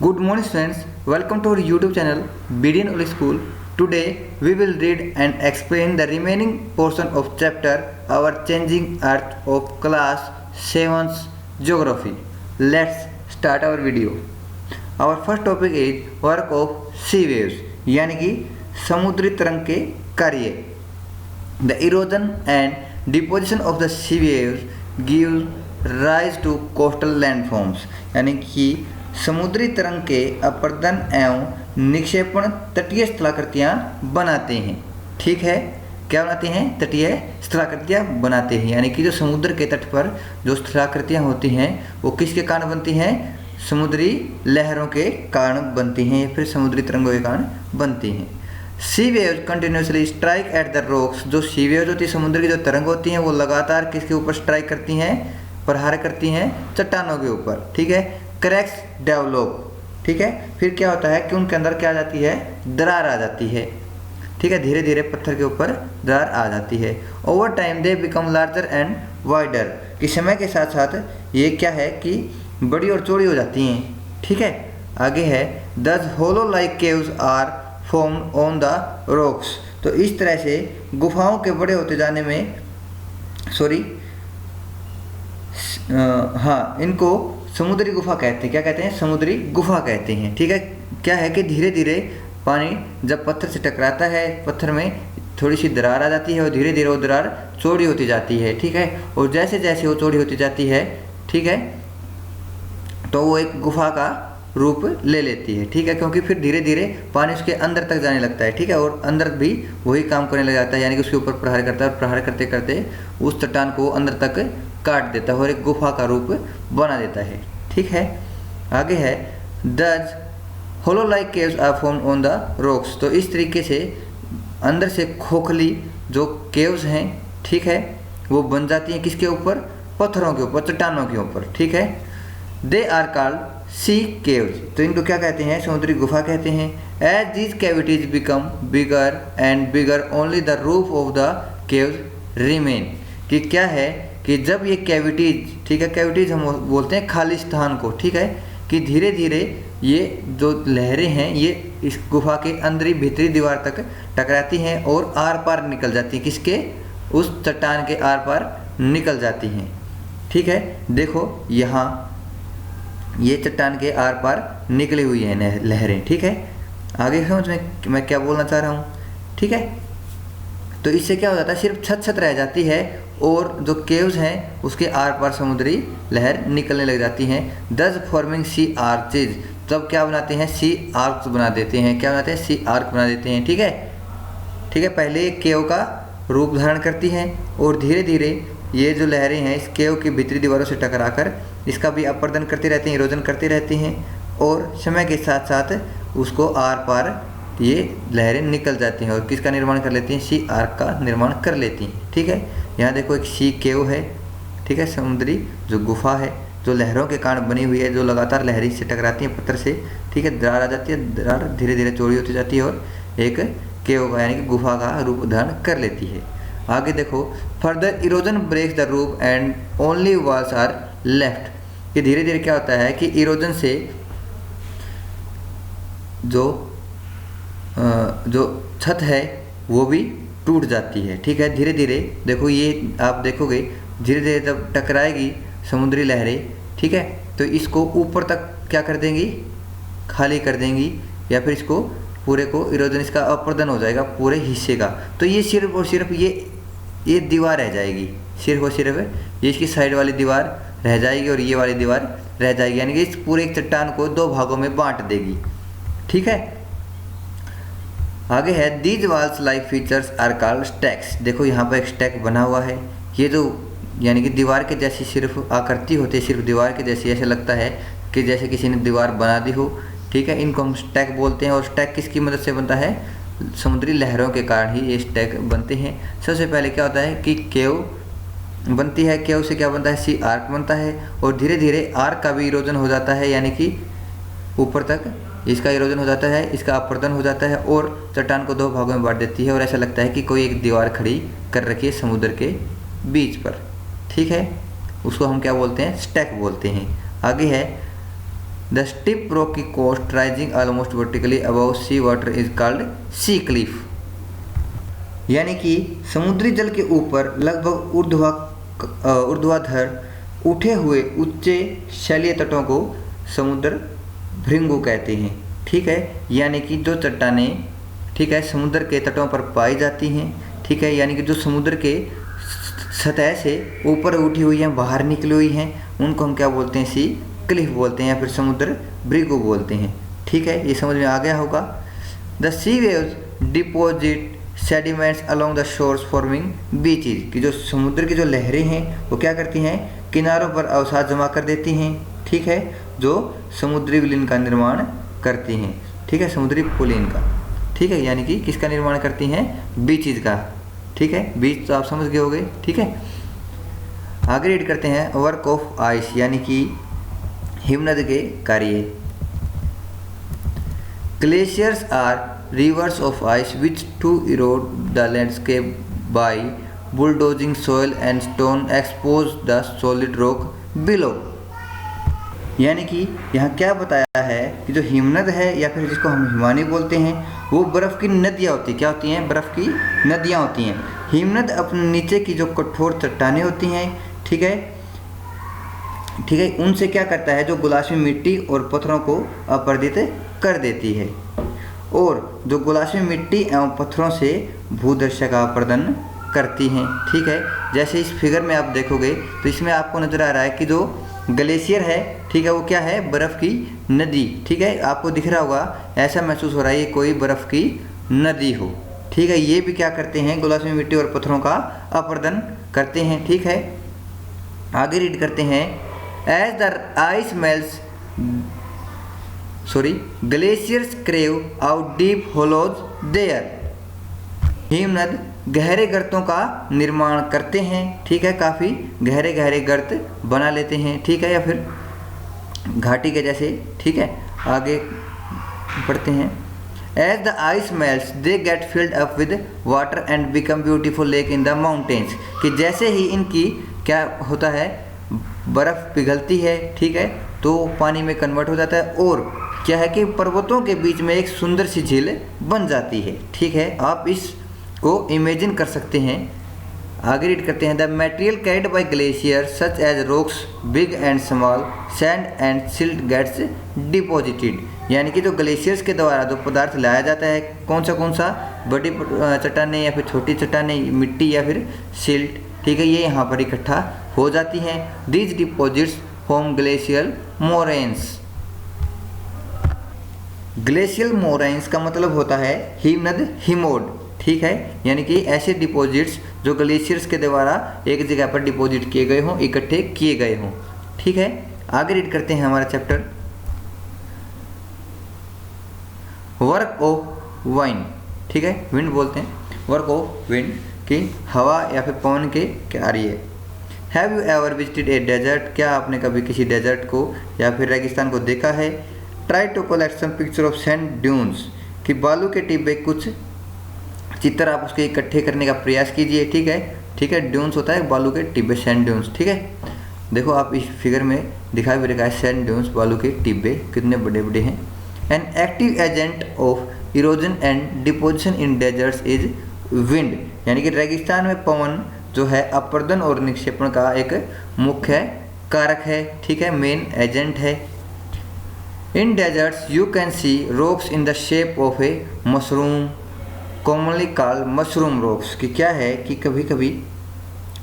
Good morning students, welcome to our YouTube channel BDN Only School. Today we will read and explain the remaining portion of chapter Our Changing Earth of class 7's Geography. Let's start our video. Our first topic is work of sea waves यानी कि समुद्री तरंग के कार्य. The erosion and deposition of the sea waves gives rise to coastal landforms यानी कि समुद्री तरंग के अपरदन एवं निक्षेपण तटीय स्थलाकृतियाँ बनाते हैं. ठीक है, क्या बनाते हैं? तटीय स्थलाकृतियाँ बनाते हैं. यानी कि जो समुद्र के तट पर जो स्थलाकृतियाँ होती हैं वो किसके कारण बनती हैं? समुद्री लहरों के कारण बनती हैं या फिर समुद्री तरंगों के कारण बनती हैं. Sea waves continuously strike at the rocks. जो सी वेव्स होती है, समुद्र की जो तरंग होती हैं वो लगातार किसके ऊपर स्ट्राइक करती हैं? प्रहार करती हैं चट्टानों के ऊपर. ठीक है, क्रैक्स डेवलप. ठीक है, फिर क्या होता है कि उनके अंदर क्या आ जाती है? दरार आ जाती है. ठीक है, धीरे धीरे पत्थर के ऊपर दरार आ जाती है. Over time they become larger and wider. कि समय के साथ साथ ये क्या है कि बड़ी और चौड़ी हो जाती हैं. ठीक है, आगे है thus hollow like caves are formed on the rocks. तो इस तरह से गुफाओं के बड़े होते जाने में इनको समुद्री गुफा कहते हैं. क्या कहते हैं? समुद्री गुफा कहते हैं. ठीक है, क्या है कि धीरे धीरे पानी जब पत्थर से टकराता है, पत्थर में थोड़ी सी दरार आ जाती है और धीरे धीरे वो दरार चौड़ी होती जाती है. ठीक है, और जैसे जैसे वो चौड़ी होती जाती है, ठीक है, तो वो एक गुफा का रूप ले लेती है. ठीक है, क्योंकि फिर धीरे धीरे पानी उसके अंदर तक जाने लगता है. ठीक है, और अंदर भी वही काम करने लग जाता है, यानी कि उसके ऊपर प्रहार करता है और प्रहार करते करते उस चट्टान को अंदर तक काट देता है और एक गुफा का रूप बना देता है. ठीक है, आगे है these hollow like caves are formed on the rocks. तो इस तरीके से अंदर से खोखली जो केव्स हैं, ठीक है, वो बन जाती हैं किसके ऊपर? पत्थरों के ऊपर, चट्टानों के ऊपर. ठीक है, they are called sea caves. तो इनको क्या कहते हैं? समुद्री गुफा कहते हैं. As these cavities become bigger and bigger only the roof of the caves remain. कि क्या है कि जब ये कैविटीज, ठीक है, कैविटीज हम बोलते हैं खाली स्थान को. ठीक है, कि धीरे धीरे ये जो लहरें हैं ये इस गुफा के अंदरी भीतरी दीवार तक टकराती हैं और आर पार निकल जाती हैं. किसके? उस चट्टान के आर पार निकल जाती हैं. ठीक है, देखो यहाँ ये चट्टान के आर पार निकली हुई हैं लहरें. ठीक है, आगे समझ में मैं क्या बोलना चाह रहा हूँ. ठीक है, तो इससे क्या हो जाता है? सिर्फ छत छत रह जाती है और जो केव्स हैं उसके आर पार समुद्री लहर निकलने लग जाती हैं. दस फॉर्मिंग सी आर्चेज. तब क्या बनाते हैं? सी आर्क्स बना देते हैं. क्या बनाते हैं? सी आर्क बना देते हैं. ठीक है, ठीक है, पहले एक केव का रूप धारण करती हैं और धीरे धीरे ये जो लहरें हैं इस केव की भीतरी दीवारों से टकराकर इसका भी अपरदन करते रहते हैं, इरोजन करते रहते हैं और समय के साथ साथ उसको आर पार ये लहरें निकल जाती हैं और किसका निर्माण कर लेती हैं? सी आर्क का निर्माण कर लेती हैं. ठीक है, यहाँ देखो एक सी केव है. ठीक है, समुद्री जो गुफा है जो लहरों के कारण बनी हुई है, जो लगातार लहरी से टकराती है पत्थर से. ठीक है, दरार आ जाती है, दरार धीरे धीरे चौड़ी होती जाती है और एक केव यानी कि गुफा का रूप धारण कर लेती है. आगे देखो further erosion breaks the roof and only walls are left. कि धीरे धीरे क्या होता है कि इरोजन से जो छत है वो भी टूट जाती है. ठीक है, धीरे धीरे देखो ये आप देखोगे धीरे धीरे जब टकराएगी समुद्री लहरें, ठीक है, तो इसको ऊपर तक क्या कर देंगी? खाली कर देंगी या फिर इसको पूरे को इरोजन इसका अपरदन हो जाएगा पूरे हिस्से का. तो ये सिर्फ और सिर्फ ये दीवार रह जाएगी. सिर्फ और सिर्फ ये इसकी साइड वाली दीवार रह जाएगी और ये वाली दीवार रह जाएगी, यानी कि इस पूरे चट्टान को दो भागों में बांट देगी. ठीक है, आगे है these walls like features are called stacks. देखो यहाँ पर एक स्टैक बना हुआ है. ये जो यानी कि दीवार के जैसी सिर्फ आकृति होती है, सिर्फ दीवार के जैसी, ऐसे लगता है कि जैसे किसी ने दीवार बना दी हो. ठीक है, इनको हम स्टैक बोलते हैं. और स्टैक किसकी मदद से बनता है? समुद्री लहरों के कारण ही ये स्टैक बनते हैं. सबसे पहले क्या होता है कि केव बनती है, केव से क्या बनता है? सी आर्क बनता है और धीरे धीरे आर्क का भी इरोजन हो जाता है, यानी कि ऊपर तक इसका इरोजन हो जाता है, इसका अपरदन हो जाता है और चट्टान को दो भागों में बांट देती है और ऐसा लगता है कि कोई एक दीवार खड़ी कर रखी है समुद्र के बीच पर. ठीक है, उसको हम क्या बोलते हैं? स्टैक बोलते हैं. आगे है the steep rocky coast rising almost vertically above sea water is called sea cliff. यानी कि समुद्री जल के ऊपर लगभग ऊर्ध्वाधर उठे हुए उच्चे शैलीय तटों को समुद्र भृंगु कहते हैं। ठीक है, यानी कि जो चट्टानें, ठीक है, समुद्र के तटों पर पाई जाती हैं, ठीक है, यानी कि जो समुद्र के सतह से ऊपर उठी हुई हैं, बाहर निकली हुई हैं, उनको हम क्या बोलते हैं? सी क्लिफ बोलते हैं या फिर समुद्र भृंगु बोलते हैं। ठीक है, ये समझ में आ गया होगा। The sea waves deposit sediments along the shores forming beaches, कि जो समुद्र की जो लहरें हैं वो क्या करती हैं? किनारों पर अवसाद जमा कर देती हैं। ठीक है, जो समुद्री विलीन का निर्माण करती हैं। ठीक है, समुद्री पुलिन का। ठीक है, यानी कि किसका निर्माण करती हैं? बीचेज का। ठीक है, बीच तो आप समझ गए होंगे। ठीक है, आगे रीड करते हैं वर्क ऑफ आइस, यानी कि हिमनद के कार्य। Glaciers are rivers of ice which to erode the landscape by bulldozing soil and stone expose the solid rock below। यानी कि यहाँ क्या बताया है कि जो हिमनद है या फिर जिसको हम हिमानी बोलते हैं, वो बर्फ़ की नदियाँ होती हैं। क्या होती हैं? बर्फ़ की नदियाँ होती हैं। हिमनद अपने नीचे की जो कठोर चट्टानें होती हैं, ठीक है, ठीक है, उनसे क्या करता है? जो गुलाशी मिट्टी और पत्थरों को अपरदित कर देती है, और जो गुलाशी मिट्टी एवं पत्थरों से भूदृश्य का अपरदन करती हैं। ठीक है, जैसे इस फिगर में आप देखोगे तो इसमें आपको नज़र आ रहा है कि जो ग्लेशियर है, ठीक है, वो क्या है? बर्फ़ की नदी। ठीक है, आपको दिख रहा होगा, ऐसा महसूस हो रहा है ये कोई बर्फ़ की नदी हो। ठीक है, ये भी क्या करते हैं? गुलाशी मिट्टी और पत्थरों का अपरदन करते हैं। ठीक है, आगे रीड करते हैं। As the ice melts glaciers carve out deep hollows there. हिमनद गहरे गर्तों का निर्माण करते हैं। ठीक है, काफ़ी गहरे गहरे गर्त बना लेते हैं। ठीक है, या फिर घाटी के जैसे। ठीक है, आगे पढ़ते हैं। As the ice melts they get filled up with water and become beautiful lake in the mountains, कि जैसे ही इनकी क्या होता है? बर्फ़ पिघलती है, ठीक है, तो पानी में कन्वर्ट हो जाता है और क्या है कि पर्वतों के बीच में एक सुंदर सी झील बन जाती है। ठीक है, आप इसको इमेजिन कर सकते हैं। आगे रीड करते हैं। The material carried by glacier such as rocks big and small sand and silt gets deposited, यानी कि जो ग्लेशियर्स के द्वारा जो पदार्थ लाया जाता है, कौन सा? बड़ी चट्टानें या फिर छोटी चट्टानें, मिट्टी या फिर सिल्ट, ठीक है, ये यहाँ पर इकट्ठा हो जाती हैं। These deposits form glacial moraines. Glacial moraines का मतलब होता है हिमनद हिमोड। ठीक है, यानी कि ऐसे डिपॉजिट्स जो ग्लेशियर्स के द्वारा एक जगह पर डिपॉजिट किए गए हों, इकट्ठे किए गए हों। ठीक है, आगे रीड करते हैं हमारा चैप्टर वर्क ऑफ वाइन। ठीक है, विंड बोलते हैं, वर्क ऑफ विंड की हवा या फिर पवन के कार्य। Have you ever visited a desert, क्या आपने कभी किसी डेजर्ट को या फिर रेगिस्तान को देखा है? Try to collect some picture of sand dunes, कि बालू के टिब्बे कुछ चित्र आप उसके इकट्ठे करने का प्रयास कीजिए। ठीक है, ठीक है, ड्यून्स होता है बालू के टिब्बे, सैंड ड्यून्स। ठीक है, देखो आप इस फिगर में दिखाई भी रखा है सैंड ड्यून्स, बालू के टिब्बे कितने बड़े बड़े हैं। An active agent of erosion and deposition in desserts is wind, यानी कि रेगिस्तान में पवन जो है अपरदन और निक्षेपण का एक मुख्य कारक है। ठीक है, मेन एजेंट है। इन desserts you can see rocks in the shape of A mushroom commonly called mushroom rocks, कि क्या है कि कभी कभी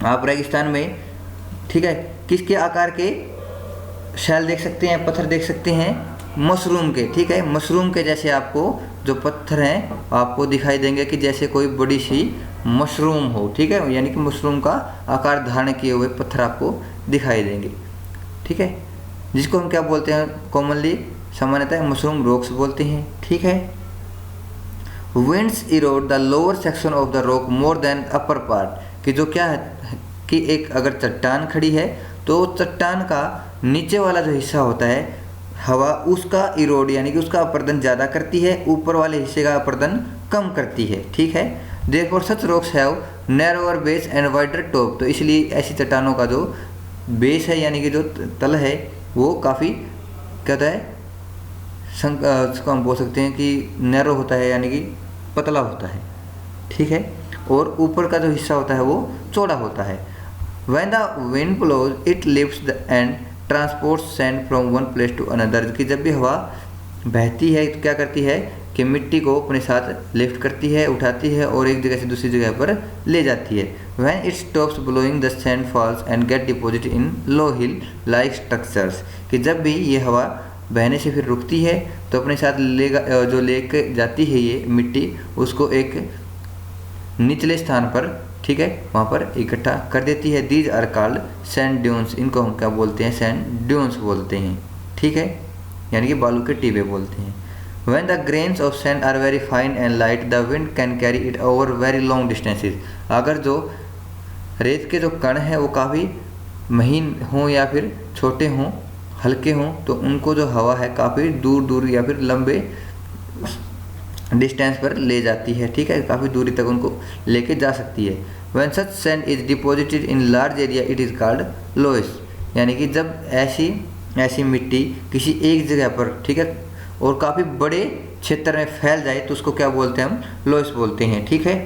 आप रेगिस्तान में, ठीक है, किसके आकार के शैल देख सकते हैं, पत्थर देख सकते हैं? मशरूम के। ठीक है, मशरूम के जैसे आपको जो पत्थर हैं आपको दिखाई देंगे कि जैसे कोई बड़ी सी मशरूम हो। ठीक है, यानी कि मशरूम का आकार धारण किए हुए पत्थर आपको दिखाई देंगे। ठीक है, जिसको हम क्या बोलते हैं? कॉमनली, सामान्यतः मशरूम रॉक्स बोलते हैं। ठीक है, winds Erode the lower section of the rock more than upper part, कि जो क्या है कि एक अगर चट्टान खड़ी है तो चट्टान का नीचे वाला जो हिस्सा होता है, हवा उसका इरोड यानी कि उसका अपरदन ज़्यादा करती है, ऊपर वाले हिस्से का अपरदन कम करती है। ठीक है, therefore such rocks have narrower base and wider top, तो इसलिए ऐसी चट्टानों का जो बेस है यानी कि जो तल है वो काफ़ी क्या होता है? उसको हम बोल सकते हैं कि नैरो होता है, यानी कि पतला होता है, ठीक है। और ऊपर का जो हिस्सा होता है वो चौड़ा होता है। When the wind blows, it lifts the and transports sand from one place to another। कि जब भी हवा बहती है तो क्या करती है कि मिट्टी को अपने साथ लिफ्ट करती है, उठाती है और एक जगह से दूसरी जगह पर ले जाती है। When it stops blowing, the sand falls and get deposited in low hill like structures। कि जब भी ये हवा बहने से फिर रुकती है तो अपने साथ जो लेके जाती है ये मिट्टी, उसको एक निचले स्थान पर, ठीक है, वहाँ पर इकट्ठा कर देती है। These are called sand dunes. इनको हम क्या बोलते हैं? सैंड ड्यून्स बोलते हैं, ठीक है, यानी कि बालू के टीबे बोलते हैं। When the grains of sand are very fine and light, the wind can carry it over very long distances। अगर जो रेत के जो कण हैं वो काफ़ी महीन हों या फिर छोटे हों, हल्के हों, तो उनको जो हवा है काफ़ी दूर दूर या फिर लंबे डिस्टेंस पर ले जाती है, ठीक है, काफ़ी दूरी तक उनको लेके जा सकती है। When such sand is deposited in large area, it is called loess। यानी कि जब ऐसी मिट्टी किसी एक जगह पर, ठीक है, और काफ़ी बड़े क्षेत्र में फैल जाए तो उसको क्या बोलते हैं? हम लोएस बोलते हैं, ठीक है।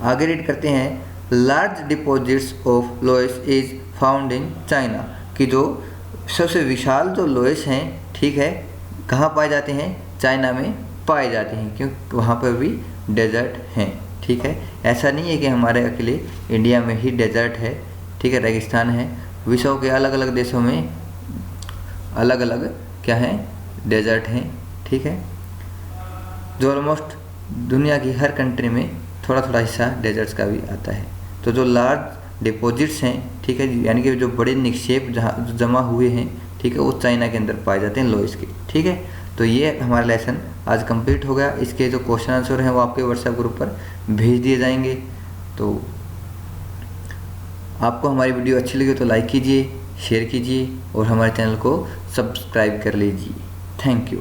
आगे रीड करते हैं। Large deposits of loess is found in China. कि जो सबसे विशाल जो लोएस हैं, ठीक है, कहाँ पाए जाते हैं? चाइना में पाए जाते हैं, क्योंकि वहाँ पर भी डेजर्ट हैं, ठीक है। ऐसा नहीं है कि हमारे अकेले इंडिया में ही डेजर्ट है, ठीक है, रेगिस्तान है। विश्व के अलग अलग देशों में अलग अलग क्या हैं? डेजर्ट हैं, ठीक है। जो ऑलमोस्ट दुनिया की हर कंट्री में थोड़ा थोड़ा हिस्सा डेजर्ट्स का भी आता है। तो जो लार्ज डिपॉजिट्स हैं, ठीक है, यानी कि जो बड़े निक्षेप जहाँ जमा हुए हैं, ठीक है, वो चाइना के अंदर पाए जाते हैं, लोएस के, ठीक है। तो ये हमारा लेसन आज कंप्लीट हो गया। इसके जो क्वेश्चन आंसर हैं वो आपके व्हाट्सएप ग्रुप पर भेज दिए जाएंगे। तो आपको हमारी वीडियो अच्छी लगी तो लाइक कीजिए, शेयर कीजिए और हमारे चैनल को सब्सक्राइब कर लीजिए। Thank you.